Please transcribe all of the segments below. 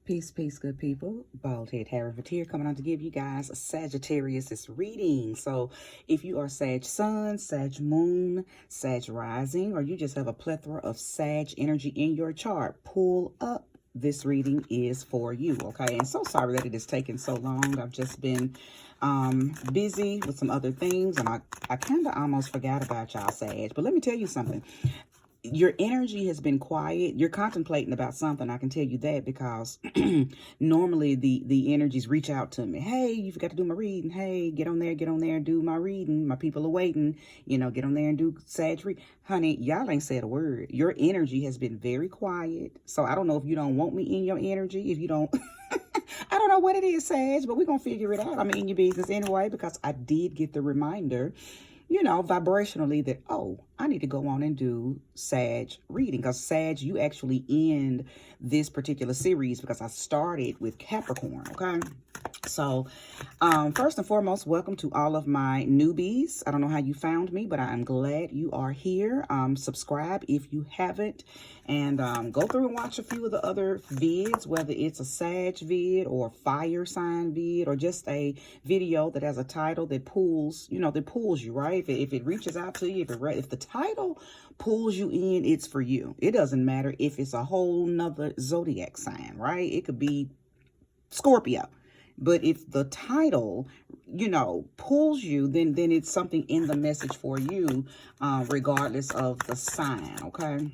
Peace, peace, good people. Bald Head Harriet here, coming on to give you guys a Sagittarius reading. So if you are Sag Sun, Sag Moon, Sag Rising, or you just have a plethora of Sag energy in your chart, pull up. This reading is for you, okay? And so sorry that it has taken so long. I've just been busy with some other things, and I kind of almost forgot about y'all, Sag. But let me tell you something. Your energy has been quiet. You're contemplating about something. I can tell you that because normally the energies reach out to me. Hey, you forgot to do my reading. Hey, get on there, do my reading. My people are waiting. You know, get on there and do Sag read. Honey, y'all ain't said a word. Your energy has been very quiet. So I don't know if you don't want me in your energy. If you don't, I don't know what it is, Sag, but we're going to figure it out. I'm in your business anyway because I did get the reminder, you know, vibrationally that, oh, I need to go on and do Sag reading. Because Sag, you actually end this particular series because I started with Capricorn, okay? So, first and foremost, welcome to all of my newbies. I don't know how you found me, but I'm glad you are here. Subscribe if you haven't, and go through and watch a few of the other vids, whether it's a Sag vid or fire sign vid or just a video that has a title that pulls, you know, that pulls you, right? If it reaches out to you, if the title pulls you in, it's for you. It doesn't matter if it's a whole nother zodiac sign, right? It could be Scorpio. But if the title, you know, pulls you, then it's something in the message for you, regardless of the sign, okay?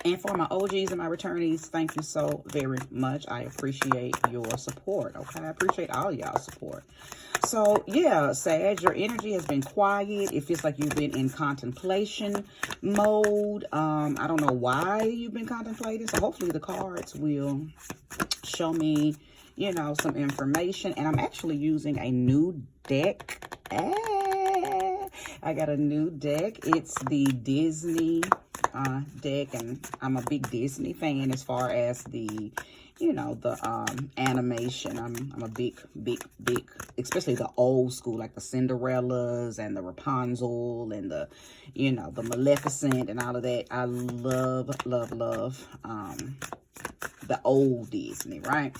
And for my OGs and my returnees, thank you so very much. I appreciate your support, okay? I appreciate all y'all's support. So, yeah, Sag, your energy has been quiet. It feels like you've been in contemplation mode. I don't know why you've been contemplating. So hopefully the cards will show me, you know, some information. And I'm actually using a new deck. I got a new deck. It's the Disney deck, and I'm a big Disney fan as far as the, you know, the animation. I'm a big, especially the old school, like the Cinderellas and the Rapunzel and the, you know, the Maleficent and all of that. I love the old Disney, right?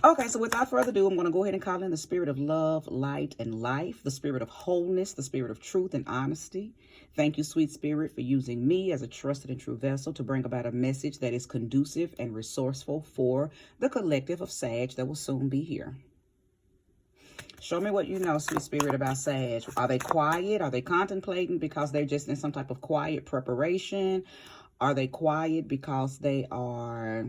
Okay, so without further ado, I'm going to go ahead and call in the spirit of love, light, and life, the spirit of wholeness, the spirit of truth and honesty. Thank you, sweet spirit, for using me as a trusted and true vessel to bring about a message that is conducive and resourceful for the collective of Sag that will soon be here. Show me what you know, sweet spirit, about Sag. Are they quiet? Are they contemplating because they're just in some type of quiet preparation? Are they quiet because they are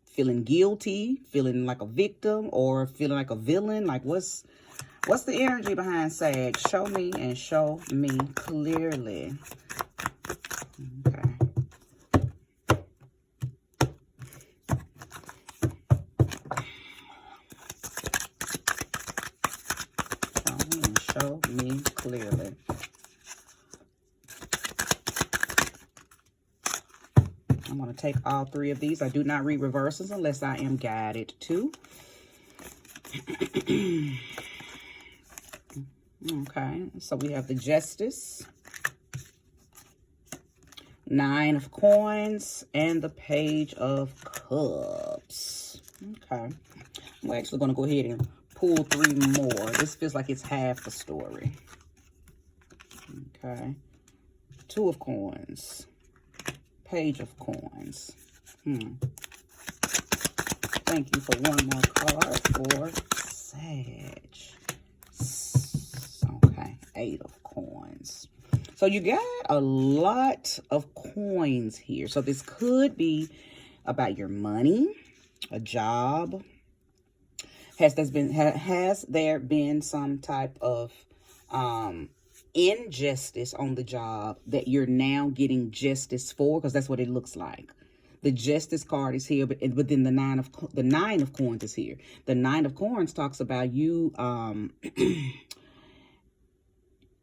feeling guilty, feeling like a victim, or feeling like a villain? Like, what's the energy behind Sag? Show me and show me clearly. Okay. Show me and show me clearly. I'm going to take all three of these. I do not read reversals unless I am guided to. Okay, so we have the Justice, Nine of Coins, and the Page of Cups. Okay, I'm actually going to go ahead and pull three more. This feels like it's half the story. Okay, Two of Coins, Page of Coins. Thank you for one more card for Sag. Okay, Eight of Coins. So you got a lot of coins here. So this could be about your money, a job. Has there been some type of injustice on the job that you're now getting justice for? Because that's what it looks like. The Justice card is here, but then the Nine of Coins is here. The Nine of Coins talks about you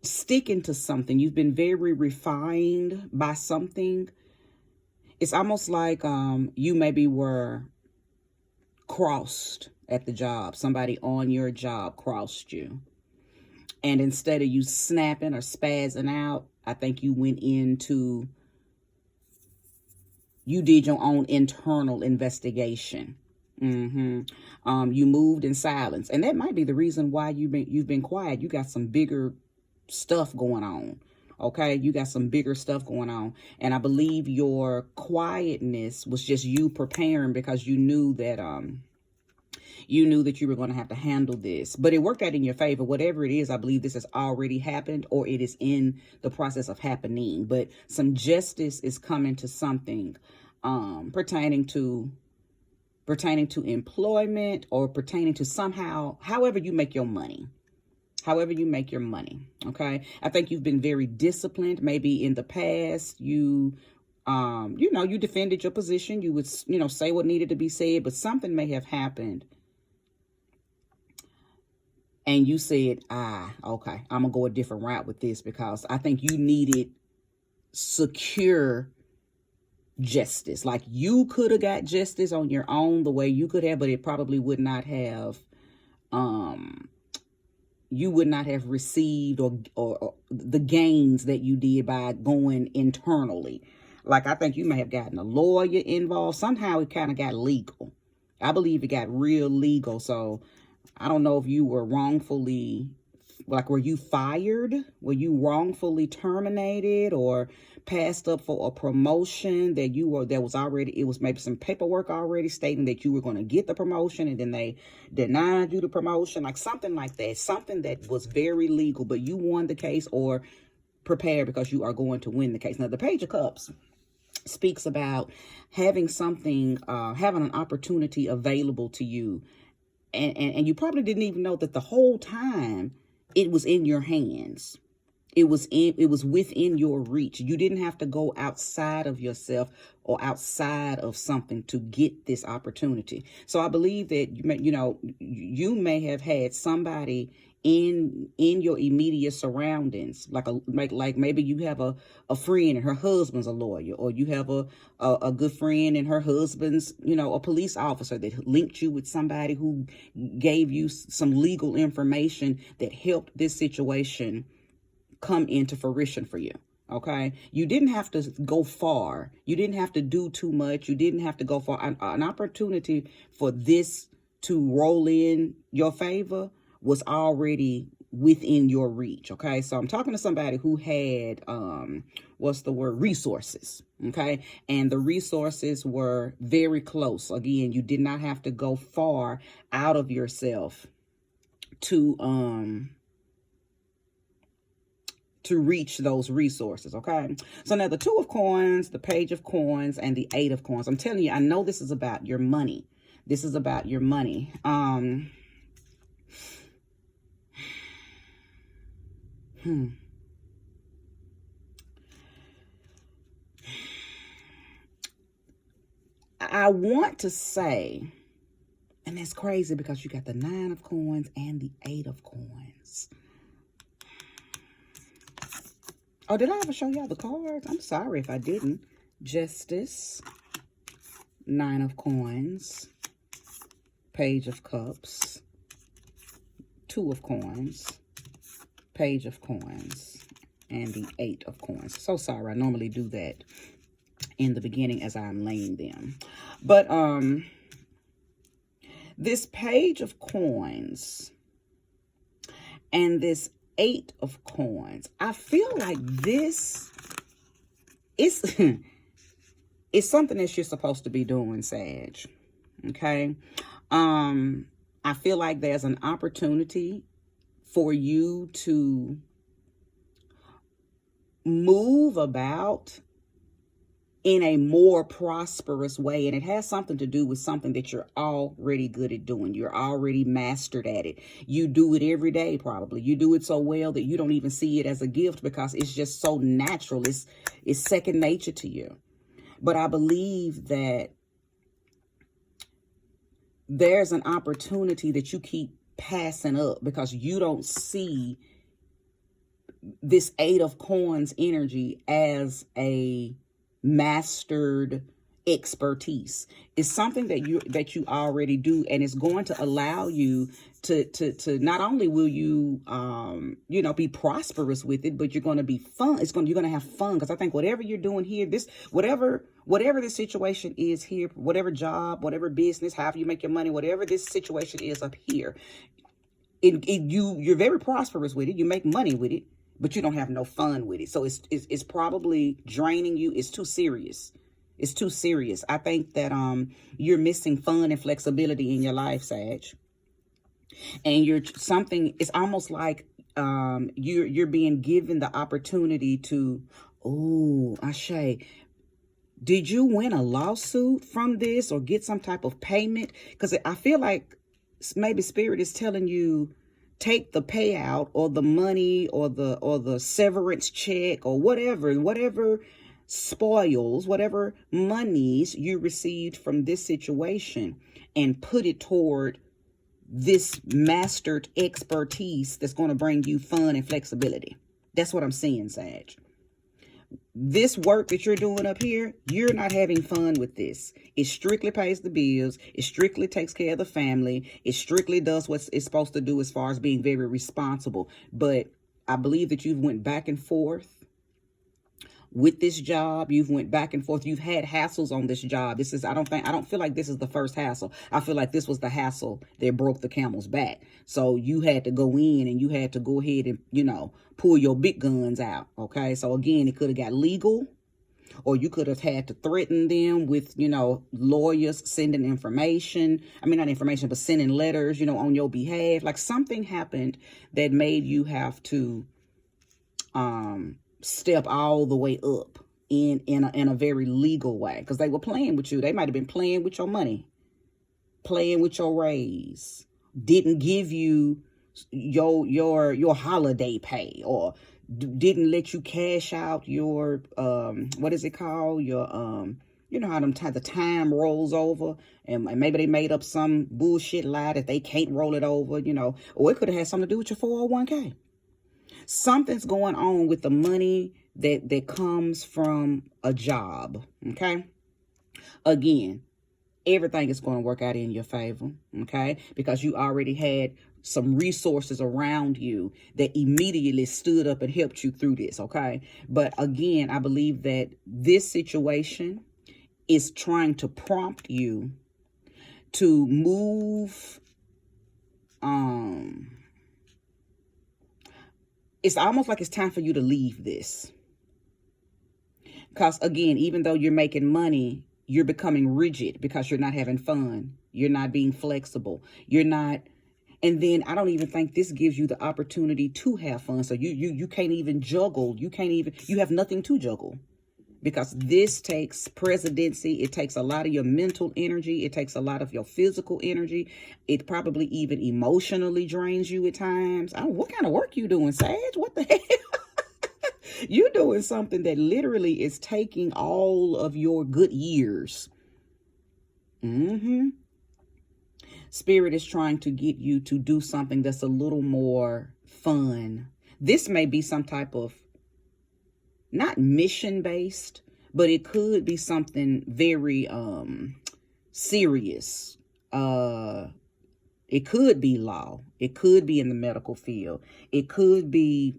sticking to something. You've been very refined by something. It's almost like you maybe were crossed at the job. Somebody on your job crossed you. And instead of you snapping or spazzing out, I think you went into, you did your own internal investigation. You moved in silence, and that might be the reason why you've been quiet. You got some bigger stuff going on. Okay, you got some bigger stuff going on, and I believe your quietness was just you preparing because you knew that you were going to have to handle this, but it worked out in your favor. Whatever it is, I believe this has already happened or it is in the process of happening. But some justice is coming to something pertaining to employment or pertaining to somehow, however you make your money. However you make your money. Okay. I think you've been very disciplined. Maybe in the past, you defended your position. You would, say what needed to be said, but something may have happened. And you said, okay, I'm going to go a different route with this because I think you needed secure justice. Like you could have got justice on your own the way you could have, but it probably would not have, you would not have received or the gains that you did by going internally. Like I think you may have gotten a lawyer involved. Somehow it kind of got legal. I believe it got real legal. So I don't know if you were wrongfully, like, were you fired? Were you wrongfully terminated or passed up for a promotion that it was maybe some paperwork already stating that you were going to get the promotion and then they denied you the promotion, like something like that, something that was very legal, but you won the case or prepared because you are going to win the case. Now, the Page of Cups speaks about having something, having an opportunity available to you. And you probably didn't even know that the whole time it was in your hands. It was within your reach. You didn't have to go outside of yourself or outside of something to get this opportunity. So I believe that you may have had somebody in your immediate surroundings, like maybe you have a friend and her husband's a lawyer, or you have a good friend and her husband's a police officer that linked you with somebody who gave you some legal information that helped this situation come into fruition for you. Okay, you didn't have to go far. You didn't have to do too much. You didn't have to go far. An opportunity for this to roll in your favor was already within your reach. Okay, so I'm talking to somebody who had resources. Okay, and the resources were very close. Again, you did not have to go far out of yourself to reach those resources. Okay, so now the Two of Coins, the Page of Coins, and the Eight of Coins. I'm telling you, I know this is about your money. This is about your money. I want to say, and that's crazy because you got the Nine of Coins and the Eight of Coins. Oh, did I ever show y'all the cards? I'm sorry if I didn't. Justice, Nine of Coins, Page of Cups, Two of Coins, Page of Coins, and the Eight of Coins. So sorry, I normally do that in the beginning as I'm laying them. But this Page of Coins and this Eight of Coins, I feel like this is it's something that you're supposed to be doing, Sag. Okay. I feel like there's an opportunity for you to move about in a more prosperous way. And it has something to do with something that you're already good at doing. You're already mastered at it. You do it every day, probably. You do it so well that you don't even see it as a gift because it's just so natural. It's second nature to you. But I believe that there's an opportunity that you keep passing up because you don't see this Eight of Coins energy as a mastered expertise. It's something that you already do, and it's going to allow you to not only will you be prosperous with it, but you're going to be fun. You're going to have fun, because I think whatever you're doing here, this whatever this situation is here, whatever job, whatever business, however you make your money, whatever this situation is up here, you're very prosperous with it. You make money with it, but you don't have no fun with it. So it's probably draining you. It's too serious. It's too serious. I think that you're missing fun and flexibility in your life, Sag. And it's almost like you're being given the opportunity to, oh, Ashe, did you win a lawsuit from this or get some type of payment? Because I feel like maybe Spirit is telling you, take the payout or the money or the severance check or whatever spoils, whatever monies you received from this situation, and put it toward this mastered expertise that's going to bring you fun and flexibility. That's what I'm seeing, Sag. This work that you're doing up here, you're not having fun with this. It strictly pays the bills. It strictly takes care of the family. It strictly does what it's supposed to do as far as being very responsible. But I believe that you've went back and forth with this job. You've went back and forth. You've had hassles on this job. I don't feel like this is the first hassle. I feel like this was the hassle that broke the camel's back. So you had to go in and you had to go ahead and, pull your big guns out. Okay. So again, it could have got legal, or you could have had to threaten them with, lawyers sending information. I mean, not information, but sending letters, on your behalf. Like something happened that made you have to, step all the way up in a very legal way, because they were playing with you. They might have been playing with your money, playing with your raise, didn't give you your holiday pay, or didn't let you cash out your what is it called, your how the time rolls over, and maybe they made up some bullshit lie that they can't roll it over, or it could have had something to do with your 401k. Something's going on with the money that comes from a job. Okay. Again, everything is going to work out in your favor. Okay. Because you already had some resources around you that immediately stood up and helped you through this. Okay. But again, I believe that this situation is trying to prompt you to move. It's almost like it's time for you to leave this. Because again, even though you're making money, you're becoming rigid because you're not having fun. You're not being flexible. You're not. And then I don't even think this gives you the opportunity to have fun. So you can't even juggle. You have nothing to juggle. Because this takes presidency. It takes a lot of your mental energy. It takes a lot of your physical energy. It probably even emotionally drains you at times. What kind of work you doing, Sag? What the hell? You're doing something that literally is taking all of your good years. Spirit is trying to get you to do something that's a little more fun. This may be some type of, not mission-based, but it could be something very serious. It could be law. It could be in the medical field. It could be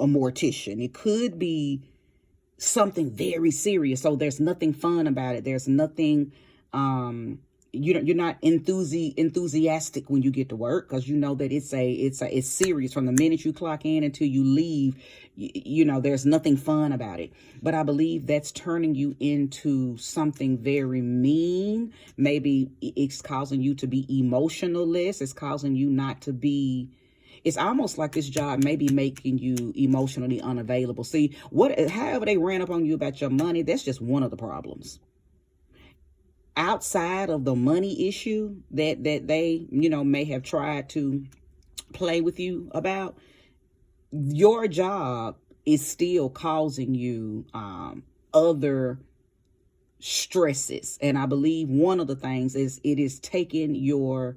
a mortician. It could be something very serious. So there's nothing fun about it. There's nothing, you're not enthusiastic when you get to work, because you know that it's serious from the minute you clock in until you leave. There's nothing fun about it. But I believe that's turning you into something very mean. Maybe it's causing you to be emotionless. It's causing you not to be. It's almost like this job may be making you emotionally unavailable. See, however they ran up on you about your money, that's just one of the problems. Outside of the money issue that they, may have tried to play with you about, your job is still causing you other stresses. And I believe one of the things is it is taking your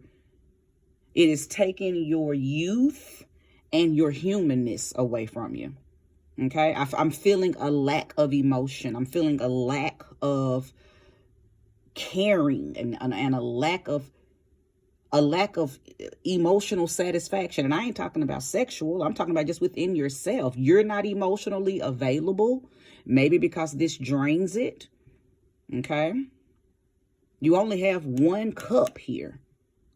youth and your humanness away from you. Okay. I'm feeling a lack of emotion. I'm feeling a lack of caring and a lack of emotional satisfaction. And I ain't talking about sexual. I'm talking about just within yourself. You're not emotionally available, maybe because this drains it. Okay. You only have one cup here.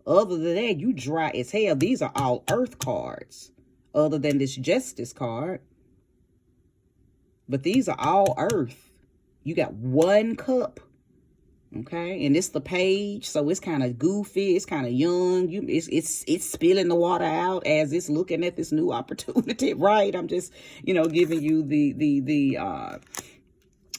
Other than that, you dry as hell. These are all earth cards, other than this justice card. But these are all earth. You got one cup. Okay, and it's the page, so it's kind of goofy, it's kind of young. It's spilling the water out as it's looking at this new opportunity, right? I'm just, giving you the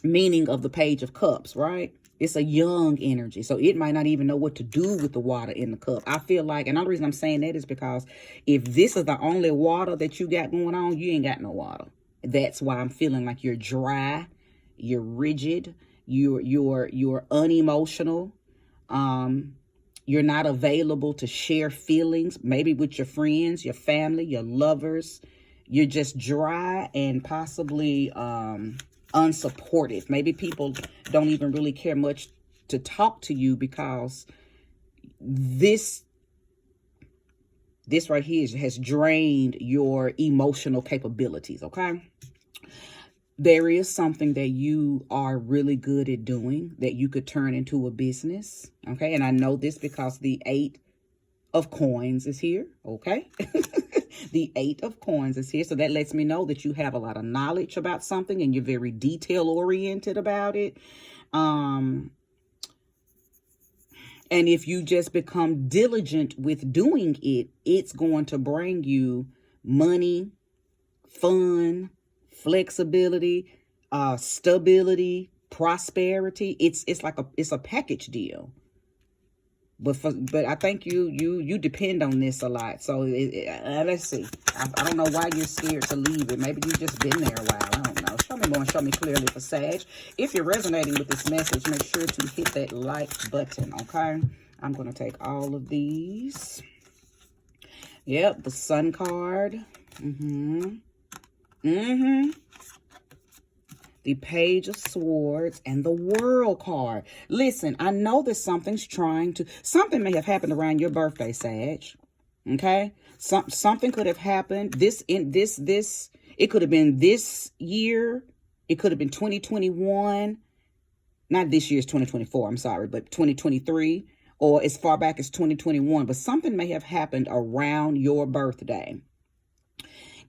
meaning of the Page of Cups, right? It's a young energy, so it might not even know what to do with the water in the cup. I feel like, and the reason I'm saying that is because if this is the only water that you got going on, you ain't got no water. That's why I'm feeling like you're dry, you're rigid. You're unemotional. You're not available to share feelings, maybe with your friends, your family, your lovers. You're just dry and possibly unsupportive. Maybe people don't even really care much to talk to you because this right here has drained your emotional capabilities, okay? There is something that you are really good at doing that you could turn into a business. Okay. And I know this because the 8 of coins is here. Okay. The 8 of coins is here. So that lets me know that you have a lot of knowledge about something and you're very detail oriented about it. And if you just become diligent with doing it, it's going to bring you money, fun, flexibility, stability, prosperity. It's a package deal. But I think you depend on this a lot. So let's see. I don't know why you're scared to leave it. Maybe you've just been there a while. I don't know. Show me more and show me clearly for Sag. If you're resonating with this message, make sure to hit that like button. Okay. I'm going to take all of these. Yep. The Sun card. The Page of Swords and the World card. Listen, I know that something may have happened around your birthday, Sag. Okay? Something could have happened. It could have been this year. It could have been 2021. Not this year's 2024, I'm sorry, but 2023 or as far back as 2021. But something may have happened around your birthday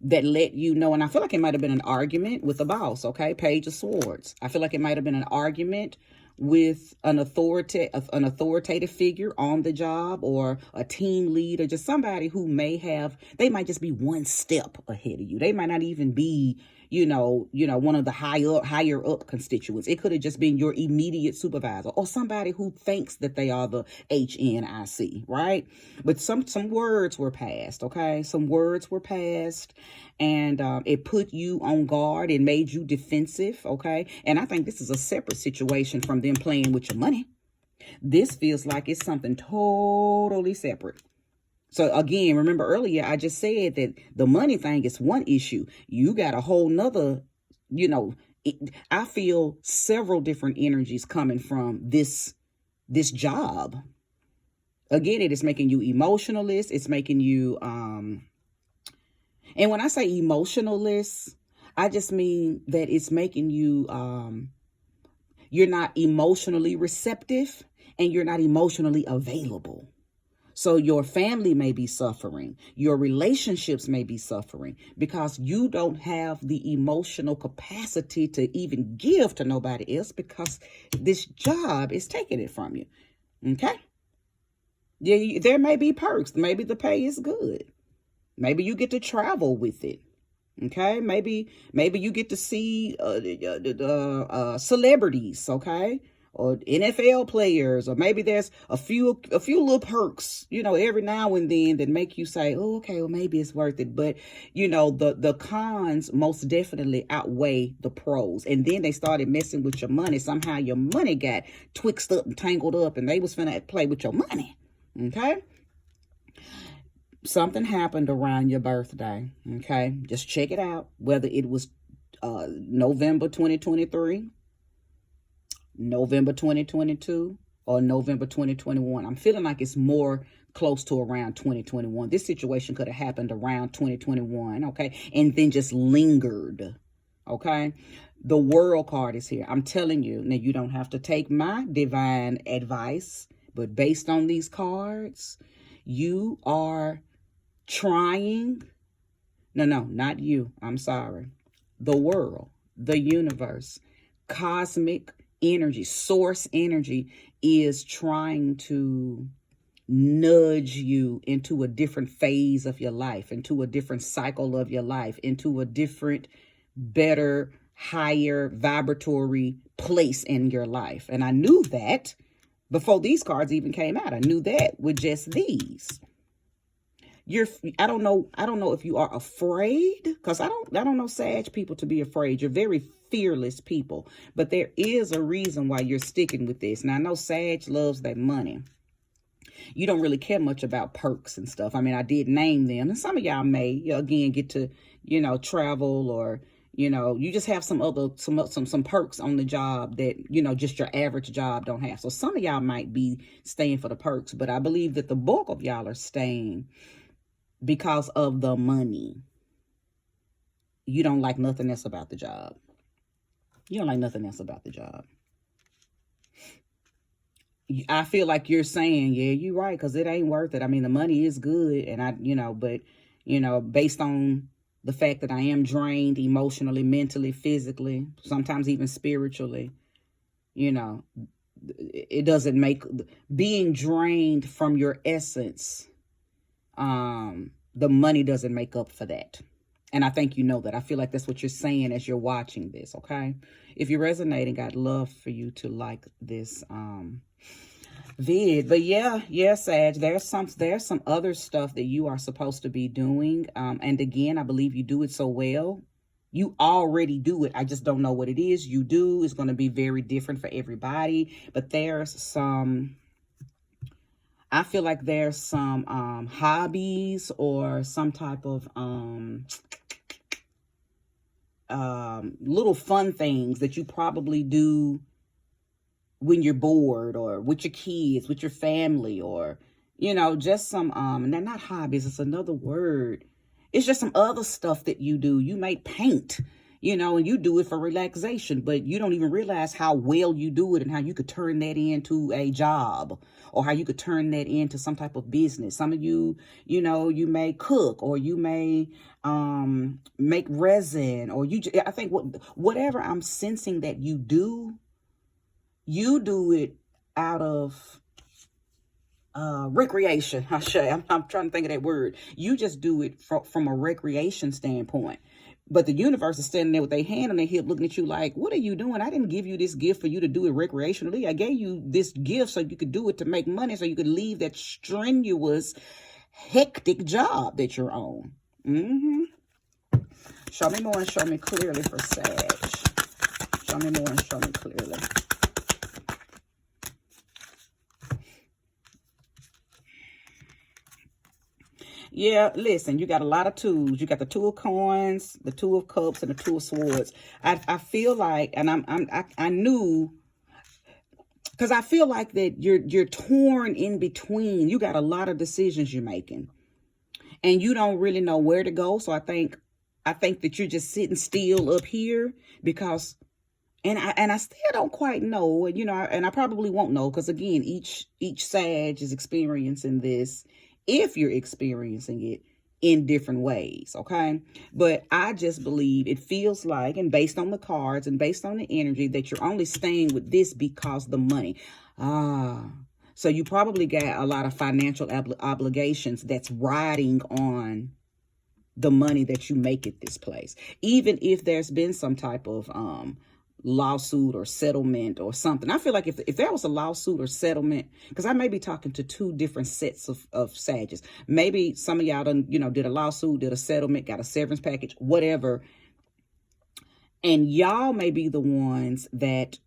that let you know, and I feel like it might have been an argument with the boss, okay? Page of Swords. I feel like it might have been an argument with an authoritative figure on the job or a team lead or just somebody who they might just be one step ahead of you. They might not even be, one of the higher up constituents. It could have just been your immediate supervisor or somebody who thinks that they are the HNIC, right? But some words were passed, okay? Some words were passed and it put you on guard and made you defensive, okay? And I think this is a separate situation from them playing with your money. This feels like it's something totally separate. So again, remember earlier, I just said that the money thing is one issue. You got a whole nother, I feel several different energies coming from this job. Again, it is making you emotionalist. It's making you, and when I say emotionalist, I just mean that it's making you, you're not emotionally receptive and you're not emotionally available. So your family may be suffering. Your relationships may be suffering because you don't have the emotional capacity to even give to nobody else because this job is taking it from you. Okay? Yeah, there may be perks. Maybe the pay is good. Maybe you get to travel with it. Okay? Maybe you get to see celebrities, okay? Or NFL players, or maybe there's a few little perks, every now and then that make you say, oh, okay, well, maybe it's worth it. But, the cons most definitely outweigh the pros. And then they started messing with your money. Somehow your money got twixt up and tangled up and they was finna play with your money. Okay? Something happened around your birthday. Okay? Just check it out. Whether it was November 2023, November 2022, or November 2021. I'm feeling like it's more close to around 2021. This situation could have happened around 2021, okay? And then just lingered, okay? The World card is here. I'm telling you, now you don't have to take my divine advice, but based on these cards, you are trying. No, not you. I'm sorry. The world, the universe, cosmic energy, source energy is trying to nudge you into a different phase of your life, into a different cycle of your life, into a different, better, higher vibratory place in your life. And I knew that before these cards even came out. I knew that with just these. I don't know if you are afraid, because I don't know Sag people to be afraid. You're very fearless people, but there is a reason why you're sticking with this. Now I know Sag loves their money. You don't really care much about perks and stuff. I mean, I did name them, and some of y'all may again get to, travel, or you just have some perks on the job that, just your average job don't have. So some of y'all might be staying for the perks, but I believe that the bulk of y'all are staying because of the money. You don't like nothing else about the job. You don't like nothing else about the job. I feel like you're saying, yeah, you're right, because it ain't worth it. I mean, the money is good, and but based on the fact that I am drained emotionally, mentally, physically, sometimes even spiritually, it doesn't make being drained from your essence. The money doesn't make up for that. And I think you know that. I feel like that's what you're saying as you're watching this, okay? If you're resonating, I'd love for you to like this vid. But yeah, Sag, there's some other stuff that you are supposed to be doing. And again, I believe you do it so well. You already do it. I just don't know what it is you do. It's going to be very different for everybody. But I feel like there's some hobbies or some type of little fun things that you probably do when you're bored, or with your kids, with your family, or just some and they're not hobbies, it's another word. It's just some other stuff that you do. You may paint, and you do it for relaxation, but you don't even realize how well you do it, and how you could turn that into a job, or how you could turn that into some type of business. Some of you, you may cook, or you may make resin, or I think whatever I'm sensing that you do it out of recreation. I'm trying to think of that word. You just do it from a recreation standpoint. But the universe is standing there with their hand on their hip looking at you like, what are you doing? I didn't give you this gift for you to do it recreationally. I gave you this gift so you could do it to make money, so you could leave that strenuous, hectic job that you're on. Show me more and show me clearly for Sag. Show me more and show me clearly. Yeah, listen, you got a lot of tools. You got the Two of Coins, the Two of Cups, and the Two of Swords. I feel like, and I knew, because I feel like that you're torn in between. You got a lot of decisions you're making, and you don't really know where to go. So I think that you're just sitting still up here because, and I still don't quite know, and I probably won't know, because again, each Sag is experiencing this, if you're experiencing it in different ways, okay? But I just believe it feels like, and based on the cards and based on the energy, that you're only staying with this because the money. So you probably got a lot of financial obligations that's riding on the money that you make at this place. Even if there's been some type of lawsuit or settlement or something. I feel like if there was a lawsuit or settlement, because I may be talking to two different sets of Sages. Maybe some of y'all done, did a lawsuit, did a settlement, got a severance package, whatever. And y'all may be the ones that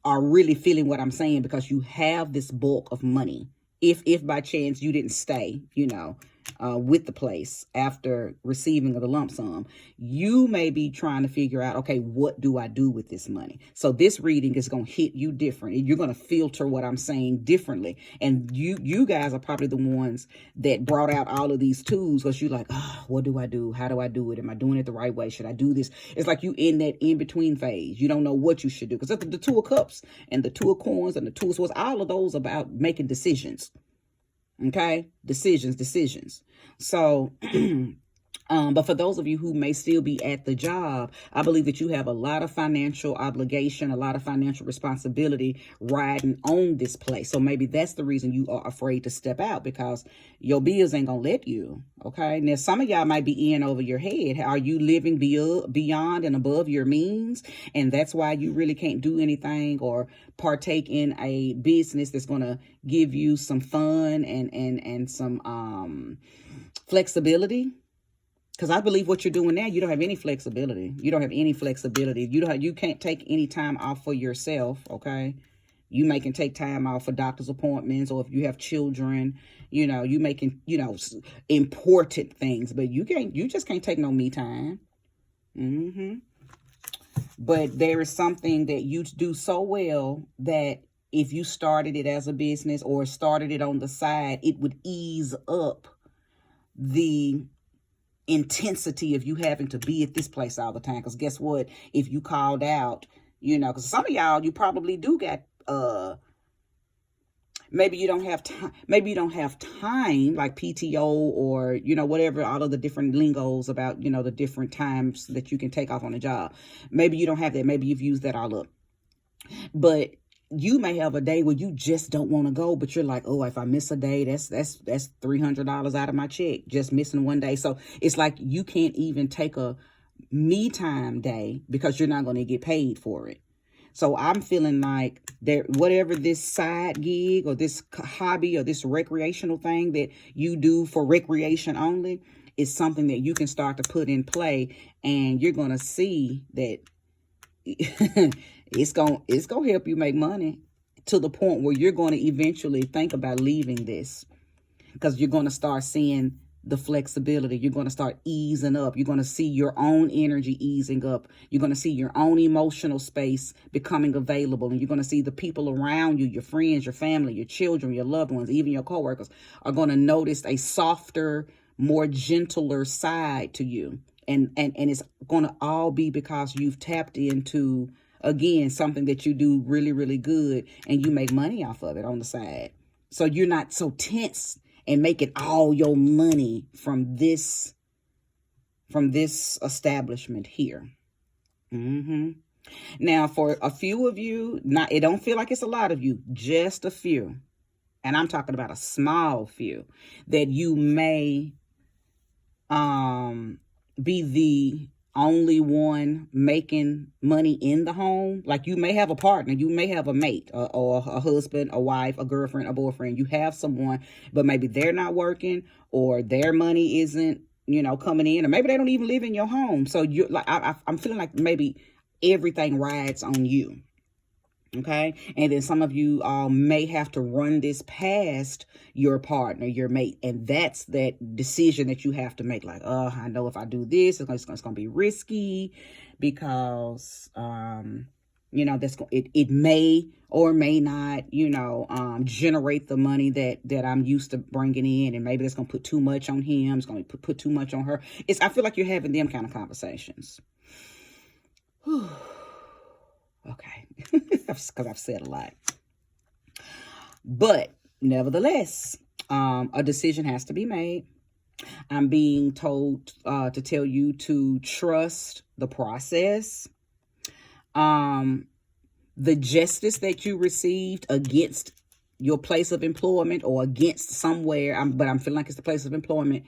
are really feeling what I'm saying, because you have this bulk of money. If by chance you didn't stay, with the place after receiving the lump sum. You may be trying to figure out, okay, what do I do with this money? So this reading is going to hit you different. You're going to filter what I'm saying differently. And you guys are probably the ones that brought out all of these tools, because you're like, oh, what do I do? How do I do it? Am I doing it the right way? Should I do this? It's like you in that in-between phase. You don't know what you should do, because the Two of Cups and the Two of Coins and the Two of Swords, all of those about making decisions. Okay? Decisions. So, but for those of you who may still be at the job, I believe that you have a lot of financial obligation, a lot of financial responsibility riding on this place. So maybe that's the reason you are afraid to step out, because your bills ain't going to let you. Okay. Now, some of y'all might be in over your head. Are you living beyond and above your means? And that's why you really can't do anything or partake in a business that's going to give you some fun and some flexibility. Because I believe what you're doing now, you don't have any flexibility. You don't have any flexibility. You can't take any time off for yourself, okay? You can take time off for doctor's appointments, or if you have children, you making, important things. But you just can't take no me time. But there is something that you do so well that if you started it as a business or started it on the side, it would ease up the intensity of you having to be at this place all the time. Because guess what? If you called out, because some of y'all, you probably do got, maybe you don't have time, like PTO or, whatever, all of the different lingos about, the different times that you can take off on a job. Maybe you don't have that. Maybe you've used that all up. But you may have a day where you just don't want to go, but you're like, oh, if I miss a day, that's $300 out of my check, just missing one day. So it's like you can't even take a me time day because you're not going to get paid for it. So I'm feeling like whatever this side gig or this hobby or this recreational thing that you do for recreation only is something that you can start to put in play, and you're going to see that it's going to help you make money to the point where you're going to eventually think about leaving this, because you're going to start seeing the flexibility. You're going to start easing up. You're going to see your own energy easing up. You're going to see your own emotional space becoming available. And you're going to see the people around you, your friends, your family, your children, your loved ones, even your coworkers, are going to notice a softer, more gentler side to you. And it's going to all be because you've tapped into, again, something that you do really, really good, and you make money off of it on the side. So you're not so tense and making all your money from this establishment here. Now, for a few of you, it don't feel like it's a lot of you, just a few. And I'm talking about a small few that you may be the only one making money in the home. Like, you may have a partner, you may have a mate or a husband, a wife, a girlfriend, a boyfriend. You have someone, but maybe they're not working, or their money isn't, coming in, or maybe they don't even live in your home. So you're like, I'm feeling like maybe everything rides on you. Okay. And then some of you may have to run this past your partner, your mate. And that's that decision that you have to make. Like, I know if I do this, it's going to be risky, because, it may or may not, generate the money that I'm used to bringing in. And maybe that's going to put too much on him. It's going to put too much on her. I feel like you're having them kind of conversations. Whew. Okay, because I've said a lot. But nevertheless, a decision has to be made. I'm being told to tell you to trust the process. The justice that you received against your place of employment, or against somewhere, but I'm feeling like it's the place of employment,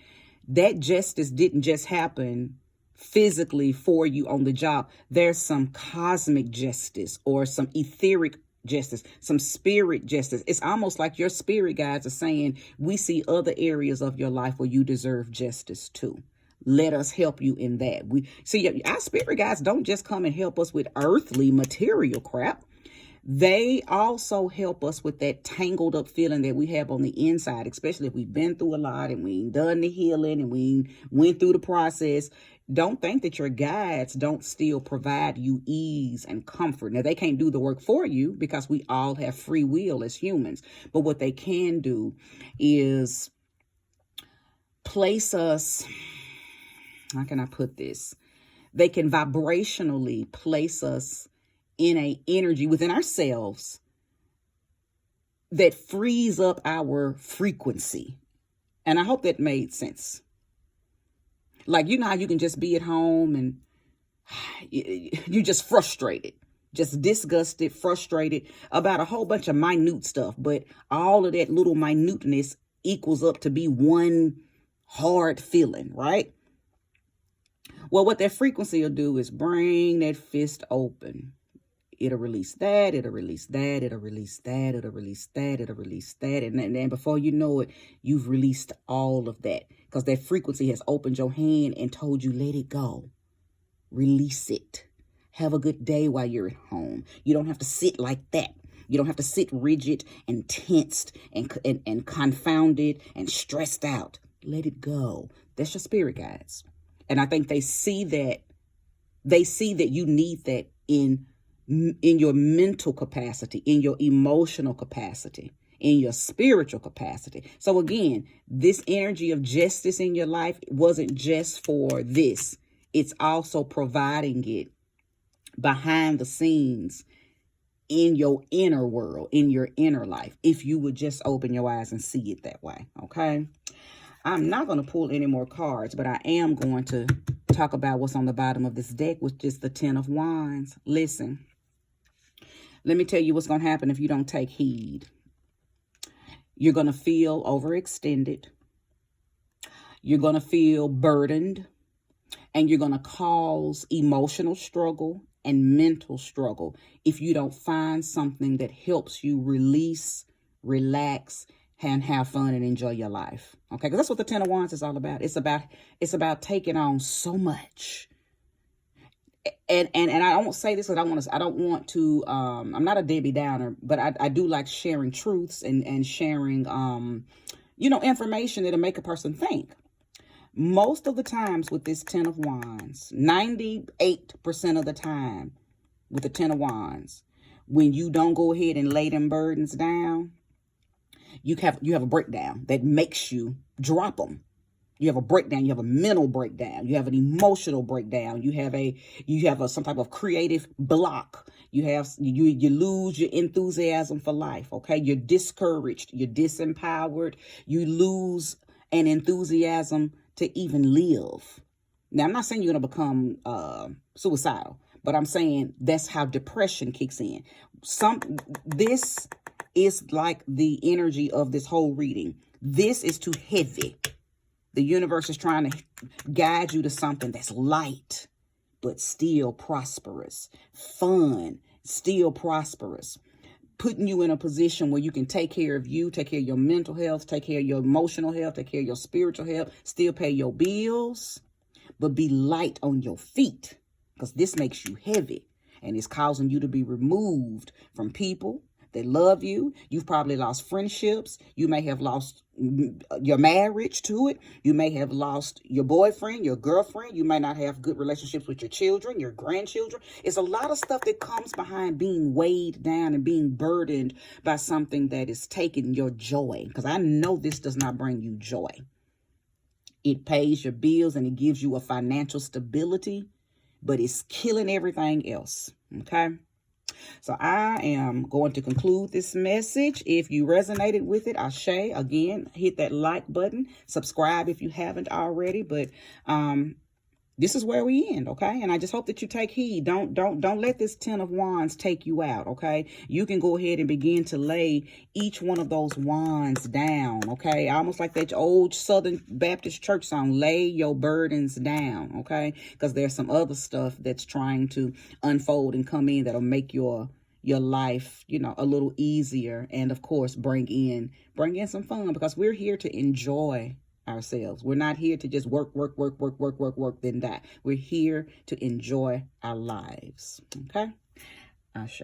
that justice didn't just happen physically for you on the job. There's some cosmic justice, or some etheric justice, some spirit justice. It's almost like your spirit guides are saying, we see other areas of your life where you deserve justice too. Let us help you in that. We see our spirit guides don't just come and help us with earthly material crap. They also help us with that tangled up feeling that we have on the inside, especially if we've been through a lot and we done the healing and we went through the process. Don't think that your guides don't still provide you ease and comfort. Now, they can't do the work for you because we all have free will as humans. But what they can do is place us, how can I put this? They can vibrationally place us in a energy within ourselves that frees up our frequency. And I hope that made sense. Like, you know how you can just be at home and you're just frustrated, just disgusted, frustrated about a whole bunch of minute stuff. But all of that little minuteness equals up to be one hard feeling, right? Well, what that frequency will do is bring that fist open. It'll release that, it'll release that, it'll release that, it'll release that, it'll release that. And then before you know it, you've released all of that because that frequency has opened your hand and told you, let it go. Release it. Have a good day while you're at home. You don't have to sit like that. You don't have to sit rigid and tensed and confounded and stressed out. Let it go. That's your spirit guides. And I think they see that you need that in your mental capacity, in your emotional capacity, in your spiritual capacity. So again, this energy of justice in your life wasn't just for this. It's also providing it behind the scenes in your inner world, in your inner life, if you would just open your eyes and see it that way. Okay. I'm not going to pull any more cards, but I am going to talk about what's on the bottom of this deck, which is the Ten of Wands. Listen, let me tell you what's going to happen if you don't take heed. You're going to feel overextended. You're going to feel burdened. And you're going to cause emotional struggle and mental struggle if you don't find something that helps you release, relax, and have fun and enjoy your life. Okay, because that's what the Ten of Wands is all about. It's about taking on so much. And I won't say this because I don't want to, I'm not a Debbie Downer, but I do like sharing truths and sharing, information that'll make a person think. Most of the times with this Ten of Wands, 98% of the time with the Ten of Wands, when you don't go ahead and lay them burdens down, you have a breakdown that makes you drop them. You have a breakdown. You have a mental breakdown. You have an emotional breakdown. You have some type of creative block. You lose your enthusiasm for life. Okay, you're discouraged. You're disempowered. You lose an enthusiasm to even live. Now, I'm not saying you're going to become suicidal, but I'm saying that's how depression kicks in. This is like the energy of this whole reading. This is too heavy. The universe is trying to guide you to something that's light, but still prosperous. Fun, still prosperous. Putting you in a position where you can take care of you, take care of your mental health, take care of your emotional health, take care of your spiritual health, still pay your bills, but be light on your feet, because this makes you heavy and it's causing you to be removed from people that love you. You've probably lost friendships. You may have lost your marriage to it. You may have lost your boyfriend, your girlfriend. You may not have good relationships with your children, your grandchildren. It's a lot of stuff that comes behind being weighed down and being burdened by something that is taking your joy. Because I know this does not bring you joy. It pays your bills and it gives you a financial stability, but it's killing everything else. Okay? So I am going to conclude this message. If you resonated with it, Ashe, again, hit that like button. Subscribe if you haven't already. But this is where we end, okay? And I just hope that you take heed. Don't let this Ten of Wands take you out, okay? You can go ahead and begin to lay each one of those wands down, okay? Almost like that old Southern Baptist church song, lay your burdens down, okay? Because there's some other stuff that's trying to unfold and come in that'll make your life, a little easier. And of course, bring in some fun, because we're here to enjoy ourselves. We're not here to just work, then die. We're here to enjoy our lives. Okay? Ashe.